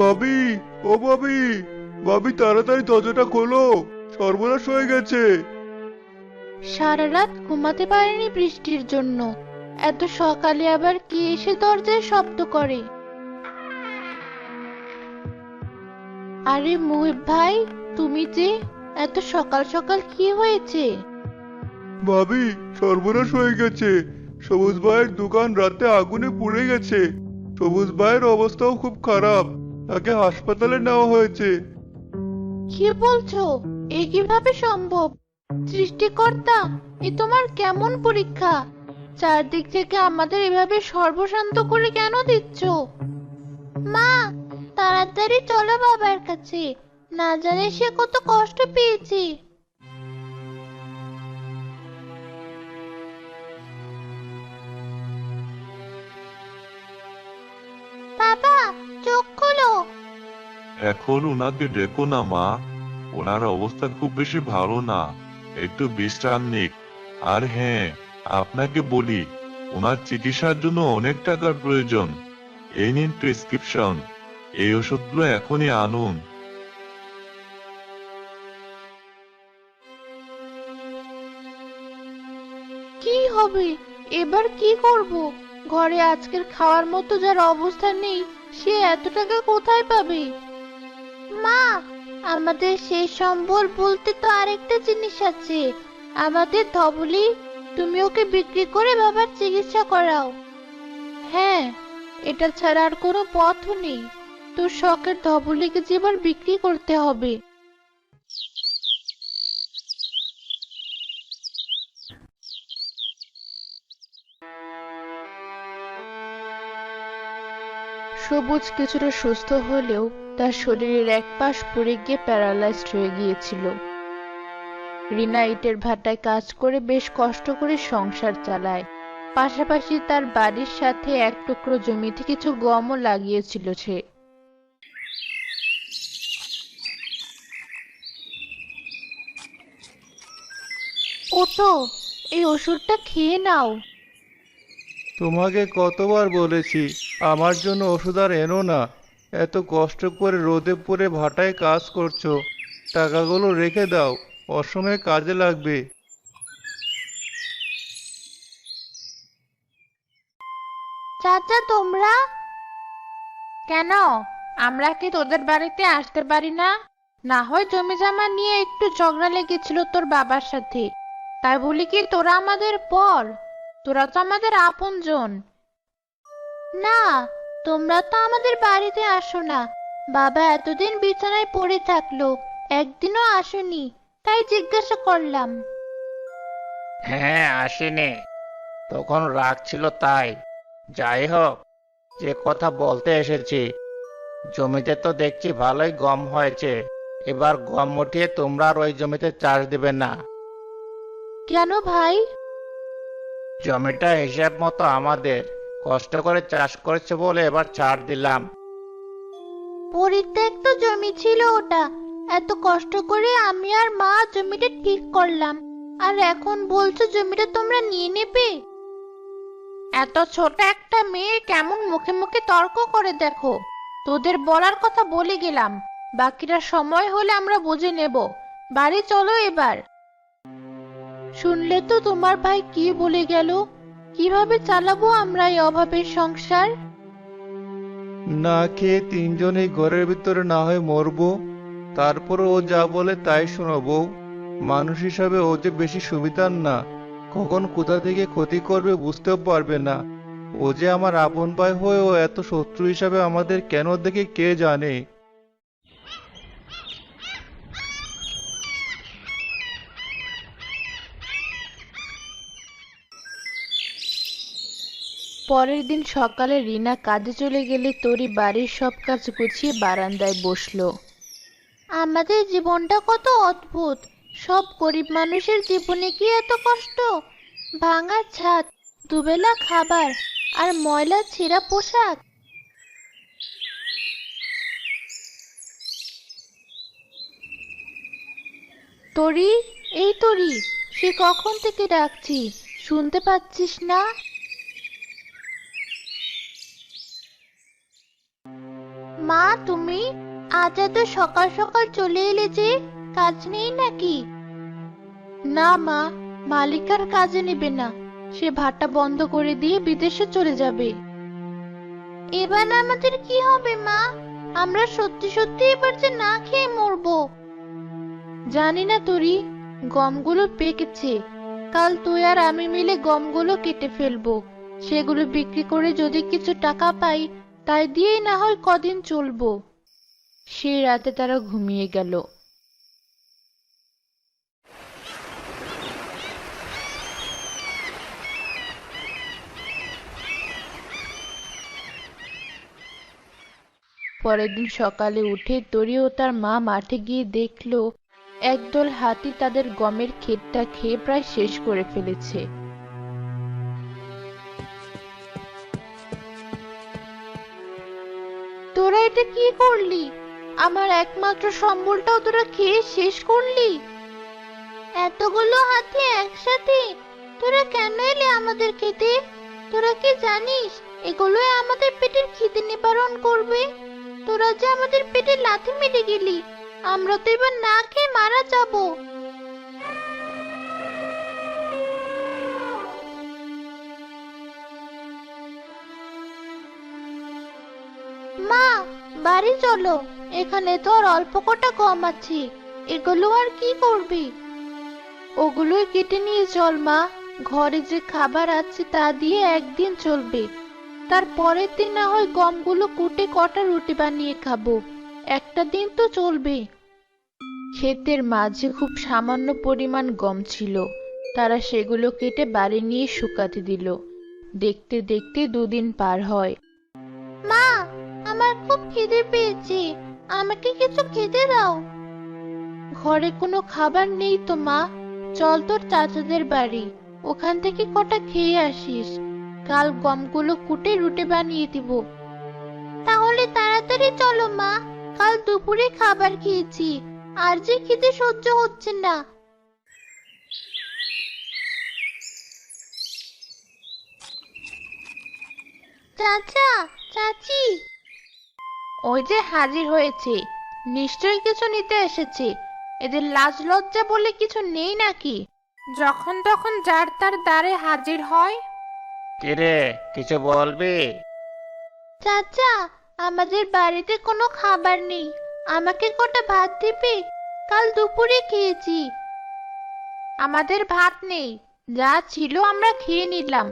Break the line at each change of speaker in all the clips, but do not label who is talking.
ভাবি, ও ভাবি, ভাবি তাড়াতাড়ি দরজাটা খোলো, সর্বনাশ হয়ে গেছে।
সারা রাত ঘুমাতে পারিনি বৃষ্টির জন্য। এত সকালে আবার কে এসে দরজায় শব্দ করে? আরে মুহিব ভাই, তুমি যে, এত সকাল সকাল কি হয়েছে?
ভাবি, সর্বনাশ হয়ে গেছে। সবুজ ভাইয়ের দোকান রাতে আগুনে পুড়ে গেছে। সবুজ ভাইয়ের অবস্থাও খুব খারাপ, তাকে হাসপাতালে নেওয়া হয়েছে।
কি বলছো? এ কিভাবে সম্ভব? সৃষ্টিকর্তা, এ তোমার কেমন পরীক্ষা? চারদিক থেকে আমাদের এভাবে সর্বশান্ত করে কেন দিচ্ছ? মা, তাড়াতাড়ি চলো বাবার কাছে। না জানে সে কত কষ্ট পেয়েছে। বাবা, চোখ খোলো।
এখন ওনাকে ডেকো না মা, ওনার অবস্থা খুব বেশি ভালো না, একটু বিশ্রাম নিক। আর হ্যাঁ, আপনাকে বলি, ওনার চিকিৎসার জন্য অনেক টাকার প্রয়োজন। এই নিন প্রেসক্রিপশন, এই ওষুধগুলো এখনই আনুন।
কি হবে? এবার কি করব? ঘরে আজকের খাওয়ার মতো যার অবস্থা নেই, সে এত টাকা কোথায় পাবে? মা, আমাদের শেষ সম্বল বলতে তো আরেকটা জিনিস আছে, আমাদের ধবলি। তুমি ওকে বিক্রি করে বাবার চিকিৎসা করাও। হ্যাঁ, এটা ছাড়া আর কোনো পথও নেই। তোর শখের ধবলিকে যে এবার বিক্রি করতে হবে। সবুজ কিছুটা সুস্থ হলেও তার শরীরের এক পাশ পড়ে গিয়ে প্যারালাইজড হয়ে গিয়েছিল। রিনা ইটের ভাটায় কাজ করে বেশ কষ্ট করে সংসার চালায়। পাশাপাশি তার বাড়ির সাথে এক টুকরো জমিতে কিছু গমও লাগিয়েছিল সে। ওঠো, এই ওষুধটা খেয়ে নাও।
তোমাকে কতবার বলেছি আমার জন্য ওষুধ আর এনো না। এত কষ্ট করে রোদে পুড়ে ভাটায় কাজ করছো, টাকাগুলো রেখে দাও, অসময়ে কাজে লাগবে।
চাচা, তোমরা কেন? আমরা কি তোদের বাড়িতে আসতে পারি না? না হয় জমি জমা নিয়ে একটু ঝগড়া লেগেছিল তোর বাবার সাথে, তাই বলি কি তোরা আমাদের পর? তোরা তো আমাদের আপনজন। না, তোমরা তো আমাদের বাড়িতে আসো না। বাবা এতদিন বিছানায় পড়ে থাকলো, একদিনও আসোনি, তাই জিজ্ঞাসা করলাম।
হ্যাঁ, আসেনি, তখন রাগ ছিল তাই। যাই হোক, যে কথা বলতে এসেছি, জমিতে তো দেখছি ভালোই গম হয়েছে। এবার গম উঠিয়ে তোমরা আর ওই জমিতে চাষ দিবে না।
কেন ভাই?
জমিটা হিসাব মতো আমাদের, কষ্ট করে চাষ করেছে বলে এবার ছাড় দিলাম।
পরিত্যক্ত জমি ছিল ওটা, এত কষ্ট করে আমি আর মা জমিটা ঠিক করলাম, আর এখন বলছো জমিটা তোমরা নিয়ে নেবে? এত ছোট একটা মেয়ে কেমন মুখে মুখে তর্ক করে দেখো। তোদের বলার কথা বলে গেলাম, বাকিটা সময় হলে আমরা বুঝে নেব। বাড়ি চলো এবার। শুনলে তো তোমার ভাই কি বলে গেল? কিভাবে চালাবো আমরা এই অভাবের সংসার?
না খেয়ে তিনজনেই ঘরের ভিতরে না হয় মরবো, তারপর ও যা বলে তাই শোনাবো। মানুষ হিসাবে ও যে বেশি সুবিধার না, কখন কোথা থেকে ক্ষতি করবে বুঝতেও পারবে না। ও যে আমার আপন ভাই হয়েও এত শত্রু হিসাবে আমাদের কেন দেখে কে জানে।
পরের দিন সকালে রিনা কাজে চলে গেলে তরি বাড়ির সব কাজ গুছিয়ে বারান্দায় বসলো। আমাদের জীবনটা কত অদ্ভুত! সব গরিব মানুষের জীবনে কি এত কষ্ট? ভাঙা ছাদ, দুবেলা খাবার, আর ময়লা ছেঁড়া পোশাক। তরি, এই তরি, সে কখন থেকে ডাকছি, শুনতে পাচ্ছিস না? মা, তুমি আজ এত সকাল সকাল চলে এলে যে, কাজ নেই নাকি? না মা, মালিক আর কাজে নেবে না। সে ভাটা বন্ধ করে দিয়ে বিদেশে চলে যাবে। এবার আমাদের কি হবে মা? আমরা সত্যি সত্যি এবার যে না খেয়ে মরবো। জানি না তরি, গমগুলো পেকেছে। কাল তুই আর আমি মিলে গমগুলো কেটে ফেলবো। সেগুলো বিক্রি করে যদি কিছু টাকা পাই, তাই দিয়েই না হয় কদিন চলবো। সেই রাতে তারা ঘুমিয়ে গেল। পরের দিন সকালে উঠে তরি ও তার মা মাঠে গিয়ে দেখলো একদল হাতি তাদের গমের ক্ষেতটা খেয়ে প্রায় শেষ করে ফেলেছে। তোরা এটা কি করলি? আমার একমাত্র সম্বলটাও তোরা খেয়ে শেষ করলি? এতগুলো হাতি একসাথে তোরা কেন এলে আমাদের খেতে? তোরা কি জানিস এগুলোই আমাদের পেটের খিদে নিবারণ করবে? তোরা যে আমাদের পেটে লাথি মেরে গেলি, আমরা তো এবার না খেয়ে মারা যাব। মা, বাড়ি চলো। এখানে তো আর অল্প কটা গম আছে, এগুলো আর কি করবি? ওগুলোই কেটে নিয়ে চল মা। ঘরে যে খাবার আছে তা দিয়ে একদিন চলবে। তার পরের দিন না হয় গমগুলো কুটে কটা রুটি বানিয়ে খাবো। একটা দিন তো চলবে। ক্ষেতের মাঝে খুব সামান্য পরিমাণ গম ছিল। তারা সেগুলো কেটে বাড়ি নিয়ে শুকাতে দিল। দেখতে দেখতে দুদিন পার হয়। মা, আমার খুব খিদে পেয়েছে, আমাকে কিছু খেতে দাও। ঘরে কোনো খাবার নেই তো মা। চল তোর চাচাদের বাড়ি, ওখান থেকে কটা খেয়ে আসিস। কাল গমগুলো কুটে রুটি বানিয়ে দিব। তাহলে তাড়াতাড়ি চলো মা, কাল দুপুরে খাবার খেয়েছি, আর যে খিদে সহ্য হচ্ছে না। চাচা, চাচি, ওই যে হাজির হয়েছে। নিশ্চয়ই কিছু নিতে এসেছে। এদের লাজ লজ্জা বলে কিছু নেই নাকি? যখন তখন যার তার দ্বারে হাজির হয়।
কিরে, কিছু বলবি?
চাচা, আমাদের বাড়িতে কোনো খাবার নেই, আমাকে কটা ভাত দিবে? কাল দুপুরে খেয়েছি। আমাদের ভাত নেই, যা ছিল আমরা খেয়ে নিলাম।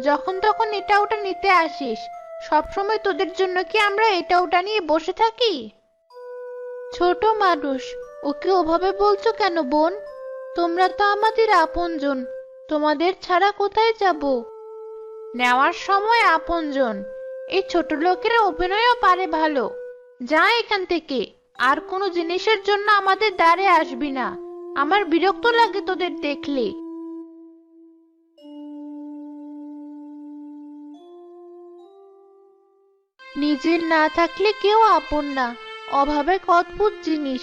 যখন তখন এটা ওটা নিতে আসিস। সবসময় তোদের জন্য কি আমরা এটা ওটা নিয়ে বসে থাকি? ছোট মানুষ, ওকে ওভাবে বলছো কেন বোন? তোমরা তো আমাদের আপনজন, তোমাদের ছাড়া কোথায় যাব? নেওয়ার সময় আপনজন, এই ছোট লোকেরা অভিনয়ও পারে ভালো। যা এখান থেকে, আর কোনো জিনিসের জন্য আমাদের দ্বারে আসবি না। আমার বিরক্ত লাগে তোদের দেখলে। নিজের না থাকলে কেউ আপন না। অভাব এক অদ্ভুত জিনিস।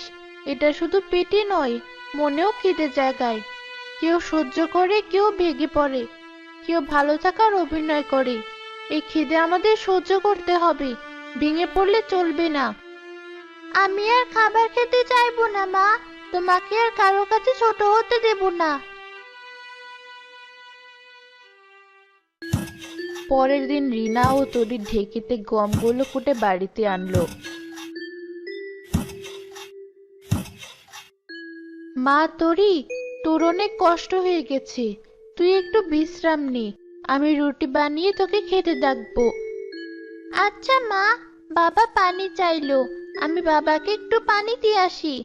এটা শুধু পেটে নয়, মনেও খিদে জাগায়। কেউ সহ্য করে, কেউ ভেঙে পড়ে, কেউ ভালো থাকার অভিনয় করে। এই খিদে আমাদের সহ্য করতে হবে, ভেঙে পড়লে চলবে না। আমি আর খাবার খেতে চাইবো না মা, তোমাকে আর কারো কাছে ছোট হতে দেব না। পরের দিন রিনা ও তরির ঢেকিতে গমগুলো কুটে বাড়িতে আনলো। মা, তরি, তোর অনেক কষ্ট হয়ে গেছে, তুই একটু বিশ্রাম নে। আমি রুটি বানিয়ে তোকে খেতে ডাকবো। আচ্ছা মা, বাবা পানি চাইলো, আমি বাবাকে একটু পানি দিয়ে আসি।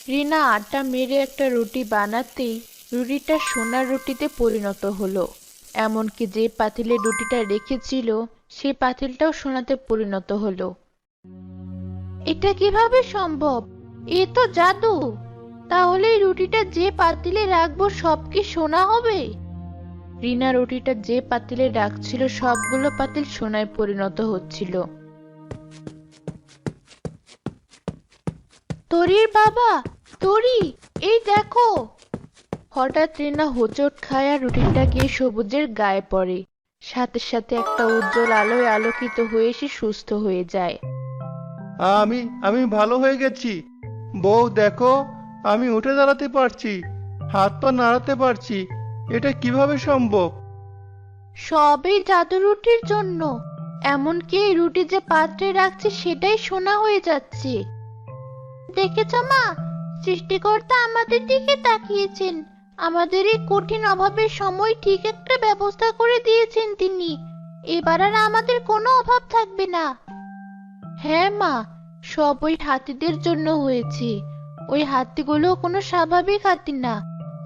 রিনা আটা মেরে একটা রুটি বানাতেই রুটিটা সোনার রুটিতে পরিণত হলো। এমনকি যে পাতিলে রুটিটা রেখেছিল সেই পাতিলটাও সোনাতে পরিণত হলো। এটা কিভাবে সম্ভব? এ তো জাদু। তাহলে এই রুটিটা যে পাতিলে রাখবো সব কি সোনা হবে? রিনা রুটিটা যে পাতিলে রাখছিল সবগুলো পাতিল সোনায় পরিণত হচ্ছিল। তরির বাবা, তরি, এই দেখো। হঠাৎ রিনা হোঁচট খায় আর রুটিটা গিয়ে সবুজের গায়ে পড়ে। সাথে সাথে একটা উজ্জ্বল আলোয় আলোকিত হয়ে সে সুস্থ হয়ে যায়।
আমি আমি ভালো হয়ে গেছি। বউ দেখো, আমি উঠে দাঁড়াতে পারছি, হাত পা নাড়াতে পারছি। এটা কিভাবে সম্ভব?
সবই জাদু রুটির জন্য। এমনকি এই রুটি যে পাত্রে রাখছি সেটাই সোনা হয়ে যাচ্ছে। দেখেছ মা, সৃষ্টিকর্তা আমাদের দিকে তাকিয়েছেন। আমাদের এই কঠিন অভাবের সময় ঠিক একটা ব্যবস্থা করে দিয়েছেন তিনি। এবার আর আমাদের কোনো অভাব থাকবে না। হ্যাঁ মা, সব ওই হাতিদের জন্য হয়েছে। ওই হাতিগুলো কোনো স্বাভাবিক হাতি না।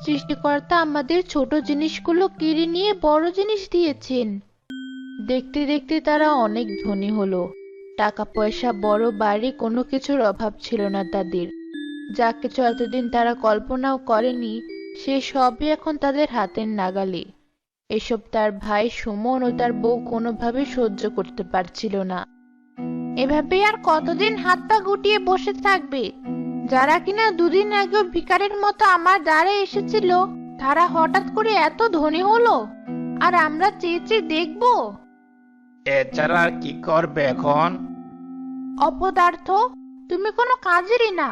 সৃষ্টিকর্তা আমাদের ছোট জিনিসগুলো কেড়ে নিয়ে বড় জিনিস দিয়েছেন। দেখতে দেখতে তারা অনেক ধনী হলো। টাকা পয়সা, বড় বাড়ি, কোনো কিছুর অভাব ছিল না তাদের। যা কিছু এতদিন তারা কল্পনাও করেনি, সে সবই এখন তাদের হাতের নাগালে। এসব তার ভাই সুমন ও তার বউ কোনোভাবে সহ্য করতে পারছিল না। এভাবে আর কতদিন হাত পা গুটিয়ে বসে থাকবে? যারা কিনা দুদিন আগেও ভিখারির মতো আমার দ্বারে এসেছিল, তারা হঠাৎ করে এত ধনী হলো, আর আমরা চেয়ে চেয়ে দেখবো?
এছাড়া আর কি করবে এখন?
অপদার্থ, তুমি কোনো কাজেরই না।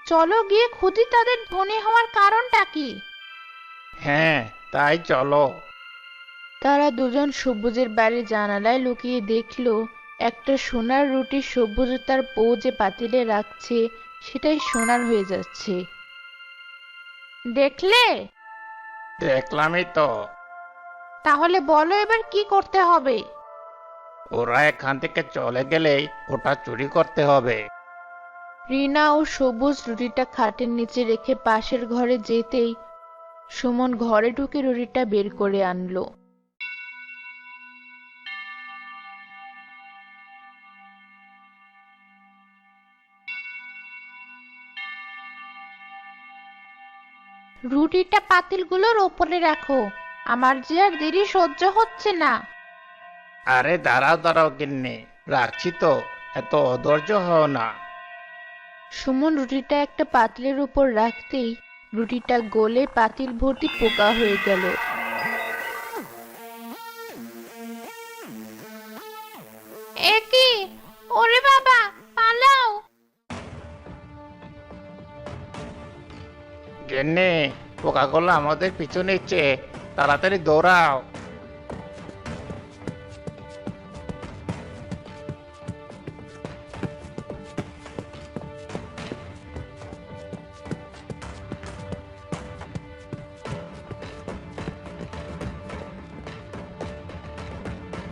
চলো গিয়ে খুঁজি তাদের ধনী হওয়ার কারণটা কি।
হ্যাঁ, তাই চলো।
তারা দুজন সবুজের বাড়ির জানালায় লুকিয়ে দেখলো একটা সোনার রুটি সবুজ ও তার বউ যে পাতিলে রাখছে সেটাই সোনার হয়ে যাচ্ছে। দেখলে?
দেখলামই তো।
তাহলে বলো এবার কি করতে হবে?
ওরা এখান থেকে চলে গেলেই ওটা চুরি করতে হবে।
রিনা ও সবুজ রুটিটা খাটের নিচে রেখে পাশের ঘরে যেতেই সুমন ঘরে ঢুকে রুটিটা বের করে আনলো। রুটিটা পাতিলগুলোর ওপরে রাখো। আমার যে আর দেরি সহ্য হচ্ছে না।
আরে দাঁড়াও দাঁড়াও গিন্নি, রাখছি তো, এত অধৈর্য হও না।
সুমন রুটিটা একটা পাতিলের উপর রাখতেই রুটিটা গলে পাতিল ভর্তি পোকা হয়ে গেল। এ কি? ওরে বাবা, পালাও!
গিন্নি, পোকাগুলো আমাদের পিছু নিচ্ছে, তাড়াতাড়ি দৌড়াও।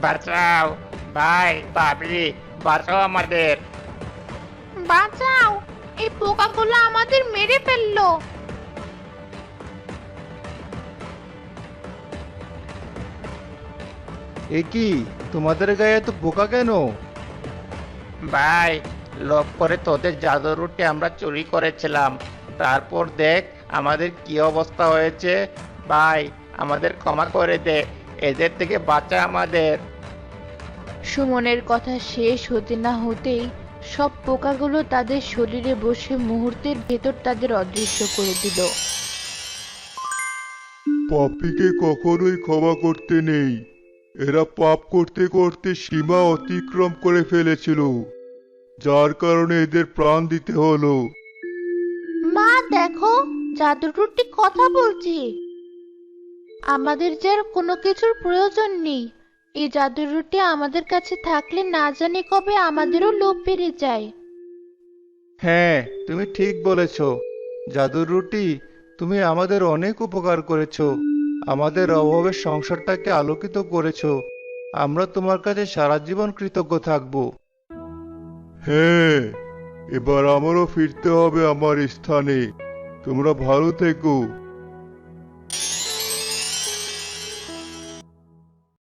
বাঁচাও ভাই, ভাবি, বাঁচাও আমাদের।
বাঁচাও! এই পোকাগুলো আমাদের মেরে ফেললো।
এ কি, তোমাদের গায়ে এত পোকা কেন?
ভাই, লোভ করে তোদের জাদুর রুটি আমরা চুরি করেছিলাম, তারপর দেখ আমাদের কি অবস্থা হয়েছে। ভাই, আমাদের ক্ষমা করে দে, এদের থেকে বাঁচা আমাদের।
সুমনের কথা শেষ হতে না হতেই সব পোকাগুলো তাদের শরীরে বসে মুহূর্তের ভেতর তাদের অদৃশ্য করে দিল।
পাপীকে কখনোই ক্ষমা করতে নেই। এরা পাপ করতে করতে সীমা অতিক্রম করে ফেলেছিল, যার কারণে এদের প্রাণ দিতে হলো।
মা দেখো, জাদুর রুটি কথা বলছি। আমাদের যে আর কোনো কিছুর প্রয়োজন নেই। এই জাদুর রুটি আমাদের কাছে থাকলে না জানি কবে আমাদেরও লোভ বেড়ে যায়।
হ্যাঁ, তুমি ঠিক বলেছ। জাদুর রুটি, তুমি আমাদের অনেক উপকার করেছো। আমাদের অভাবের সংসারটাকে আলোকিত করেছো। আমরা তোমার কাছে সারা জীবন কৃতজ্ঞ থাকবো।
হ্যাঁ, এবার আমারও ফিরতে হবে আমার স্থানে। তোমরা ভালো থেকো।